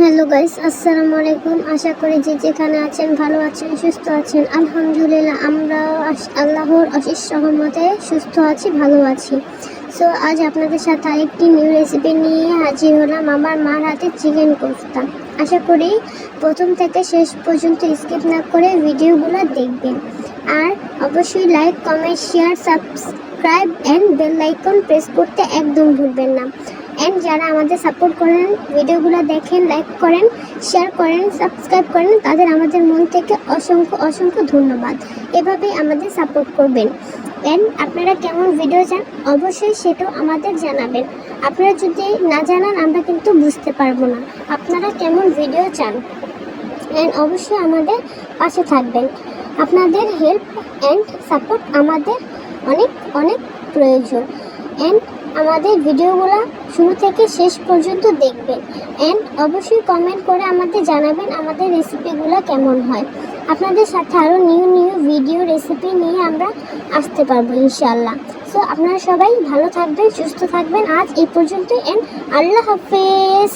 Hello guys, আসসালামু আলাইকুম। আশা করি যে যেখানে আছেন ভালো আছেন, সুস্থ আছেন। আলহামদুলিল্লাহ, আমরাও আল্লাহর অশেষ রহমতে সুস্থ আছি, ভালো আছি। সো আজ আপনাদের সাথে আরেকটি নিউ রেসিপি নিয়ে হাজির হলাম, আমার মার হাতে চিকেন কোফতা। আশা করি প্রথম থেকে শেষ পর্যন্ত স্কিপ না করে ভিডিওগুলো দেখবেন। আর অবশ্যই like, comment, share, subscribe and bell icon press করতে একদম ভুলবেন না। অ্যান্ড যারা আমাদের সাপোর্ট করেন, ভিডিওগুলো দেখেন, লাইক করেন, শেয়ার করেন, সাবস্ক্রাইব করেন, তাদের আমাদের মন থেকে অসংখ্য অসংখ্য ধন্যবাদ। এভাবেই আমাদের সাপোর্ট করবেন। অ্যান্ড আপনারা কেমন ভিডিও চান অবশ্যই সেটাও আমাদের জানাবেন। আপনারা যদি না জানান আমরা কিন্তু বুঝতে পারবো না আপনারা কেমন ভিডিও চান। অ্যান্ড অবশ্যই আমাদের পাশে থাকবেন। আপনাদের হেল্প অ্যান্ড সাপোর্ট আমাদের অনেক অনেক প্রয়োজন। অ্যান্ড আমাদের ভিডিওগুলো শুরু থেকে শেষ পর্যন্ত দেখবেন। অ্যান্ড অবশ্যই কমেন্ট করে আমাদের জানাবেন আমাদের রেসিপিগুলো কেমন হয়। আপনাদের সাথে আরও নিউ ভিডিও রেসিপি নিয়ে আমরা আসতে পারবো ইনশাআল্লাহ। সো আপনারা সবাই ভালো থাকবেন, সুস্থ থাকবেন। আজ এই পর্যন্তই। অ্যান্ড আল্লাহ হাফেজ।